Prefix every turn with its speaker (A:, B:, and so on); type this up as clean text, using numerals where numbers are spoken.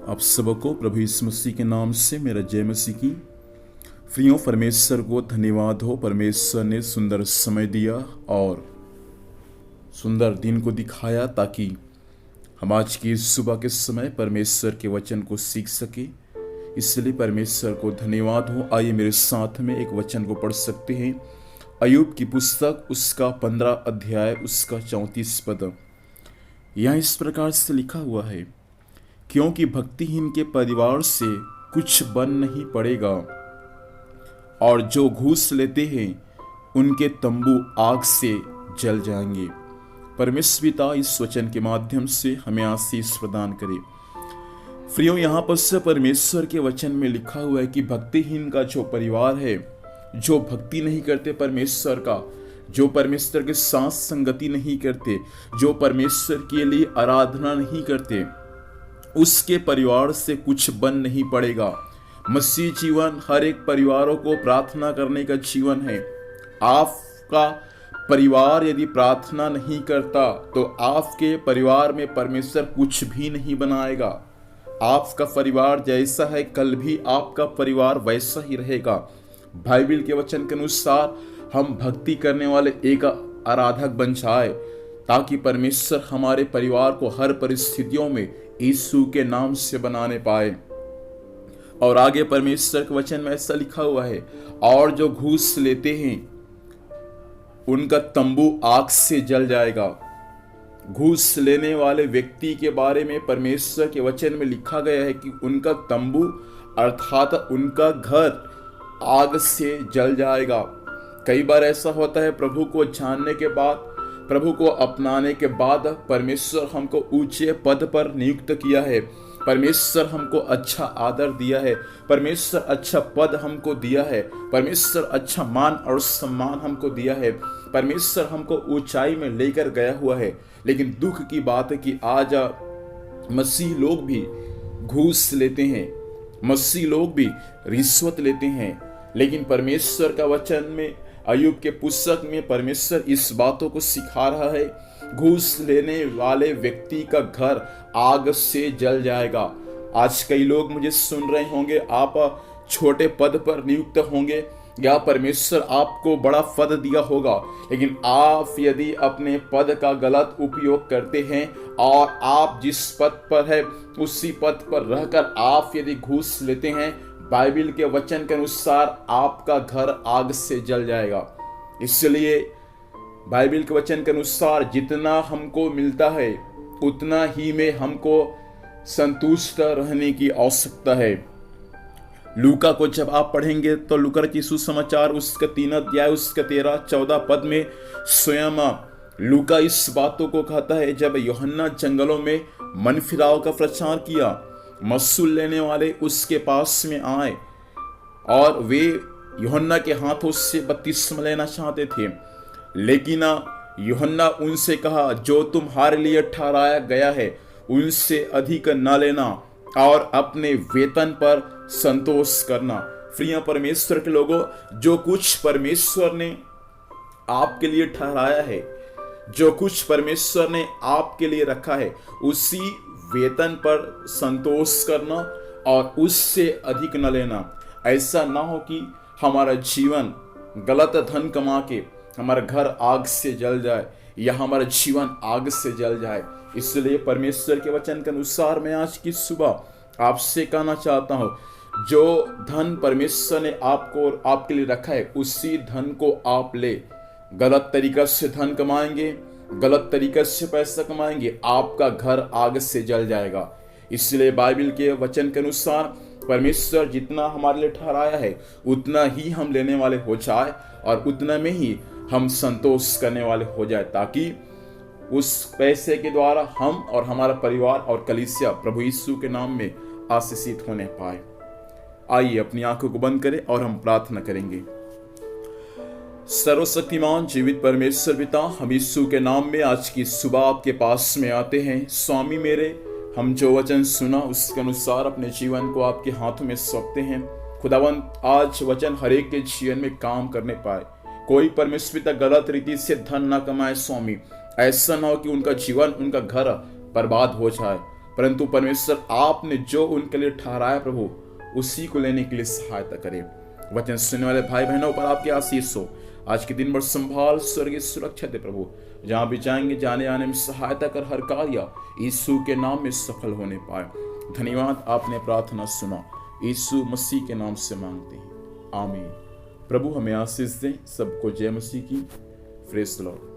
A: आप सबको प्रभु यीशु मसीह के नाम से मेरा जय मसीह की। प्रियो, परमेश्वर को धन्यवाद हो। परमेश्वर ने सुंदर समय दिया और सुंदर दिन को दिखाया ताकि हम आज की सुबह के समय परमेश्वर के वचन को सीख सके। इसलिए परमेश्वर को धन्यवाद हो। आइए मेरे साथ में एक वचन को पढ़ सकते हैं। अय्यूब की पुस्तक उसका 15 अध्याय उसका 34 पद। यहाँ इस प्रकार से लिखा हुआ है, क्योंकि भक्तिहीन के परिवार से कुछ बन नहीं पड़ेगा और जो घूस लेते हैं उनके तंबू आग से जल जाएंगे। परमेश्वर पिता इस वचन के माध्यम से हमें आशीष प्रदान करे। प्रियो, यहाँ पर से परमेश्वर के वचन में लिखा हुआ है कि भक्तिहीन का जो परिवार है, जो भक्ति नहीं करते परमेश्वर का, जो परमेश्वर के साथ संगति नहीं करते, जो परमेश्वर के लिए आराधना नहीं करते, उसके परिवार से कुछ बन नहीं पड़ेगा। मसीह जीवन हर एक परिवारों को प्रार्थना करने का जीवन है। आपका परिवार यदि प्रार्थना नहीं करता तो आपके परिवार में परमेश्वर कुछ भी नहीं बनाएगा। आपका परिवार जैसा है कल भी आपका परिवार वैसा ही रहेगा। बाइबल के वचन के अनुसार हम भक्ति करने वाले एक आराधक बन जाए ताकि परमेश्वर हमारे परिवार को हर परिस्थितियों में यीशु के नाम से बनाने पाए। और आगे परमेश्वर के वचन में ऐसा लिखा हुआ है, और जो घूस लेते हैं उनका तंबू आग से जल जाएगा। घूस लेने वाले व्यक्ति के बारे में परमेश्वर के वचन में लिखा गया है कि उनका तंबू अर्थात उनका घर आग से जल जाएगा। कई बार ऐसा होता है, प्रभु को जानने के बाद, प्रभु को अपनाने के बाद परमेश्वर हमको ऊंचे पद पर नियुक्त किया है, परमेश्वर हमको अच्छा आदर दिया है, परमेश्वर अच्छा पद हमको दिया है, परमेश्वर अच्छा मान और सम्मान हमको दिया है, परमेश्वर हमको ऊंचाई में लेकर गया हुआ है। लेकिन दुख की बात है कि आज मसीह लोग भी घूस लेते हैं, मसीह लोग भी रिश्वत लेते हैं। लेकिन परमेश्वर का वचन में, अय्यूब के पुस्तक में परमेश्वर इस बातों को सिखा रहा है, घूस लेने वाले व्यक्ति का घर आग से जल जाएगा। आज कई लोग मुझे सुन रहे होंगे, आप छोटे पद पर नियुक्त होंगे या परमेश्वर आपको बड़ा पद दिया होगा, लेकिन आप यदि अपने पद का गलत उपयोग करते हैं और आप जिस पद पर है उसी पद पर रहकर आप यदि घूस लेते हैं, बाइबल के वचन के अनुसार आपका घर आग से जल जाएगा। इसलिए बाइबल के वचन के अनुसार जितना हमको मिलता है उतना ही में हमको संतुष्ट रहने की आवश्यकता है। लूका को जब आप पढ़ेंगे तो लूका रचित सुसमाचार उसका 3 अध्याय उसका 13-14 पद में स्वयं लूका इस बातों को कहता है, जब यूहन्ना जंगलों में मन फिराव का प्रचार किया, महसूल लेने वाले उसके पास में आए और वे यूहन्ना के हाथों से बपतिस्मा लेना चाहते थे। लेकिन यूहन्ना उनसे कहा, जो तुम्हारे लिए ठहराया गया है उनसे अधिक न लेना और अपने वेतन पर संतोष करना। प्रिय परमेश्वर के लोगों, जो कुछ परमेश्वर ने आपके लिए ठहराया है, जो कुछ परमेश्वर ने आपके लिए रखा है, उसी वेतन पर संतोष करना और उससे अधिक न लेना। ऐसा ना हो कि हमारा जीवन गलत धन कमा के हमारा घर आग से जल जाए या हमारा जीवन आग से जल जाए। इसलिए परमेश्वर के वचन के अनुसार मैं आज की सुबह आपसे कहना चाहता हूँ, जो धन परमेश्वर ने आपको और आपके लिए रखा है उसी धन को आप ले। गलत तरीका से धन कमाएंगे, गलत तरीके से पैसा कमाएंगे, आपका घर आग से जल जाएगा। इसलिए बाइबल के वचन के अनुसार परमेश्वर जितना हमारे लिए ठहराया है उतना ही हम लेने वाले हो जाए और उतना में ही हम संतोष करने वाले हो जाए, ताकि उस पैसे के द्वारा हम और हमारा परिवार और कलीसिया प्रभु यीशु के नाम में आशीषित होने पाए। आइए अपनी आंखों को बंद करें और हम प्रार्थना करेंगे। सर्वशक्तिमान जीवित परमेश्वर पिता, हम यीशु के नाम में आज की सुबह आपके पास में आते हैं। स्वामी मेरे, हम जो वचन सुना उसके अनुसार अपने जीवन को आपके हाथों में सौंपते हैं। खुदावंत, आज वचन हर एक के जीवन में काम करने पाए। कोई परमेश्वर पिता गलत रीति से धन ना कमाए स्वामी, ऐसा ना हो कि उनका जीवन, उनका घर बर्बाद हो जाए। परंतु परमेश्वर आपने जो उनके लिए ठहराया प्रभु, उसी को लेने के लिए सहायता करे। वचन सुनने वाले भाई बहनों पर आपकी आशीष हो। आज के दिन भर संभाल, स्वर्गीय सुरक्षा दे प्रभु। जहां भी जाएंगे जाने आने में सहायता कर, हर कार्य यीशु के नाम में सफल होने पाए। धन्यवाद, आपने प्रार्थना सुना, यीशु मसीह के नाम से मांगते हैं, आमीन। प्रभु हमें आशीष दे। सबको जय मसीह की। Praise the Lord.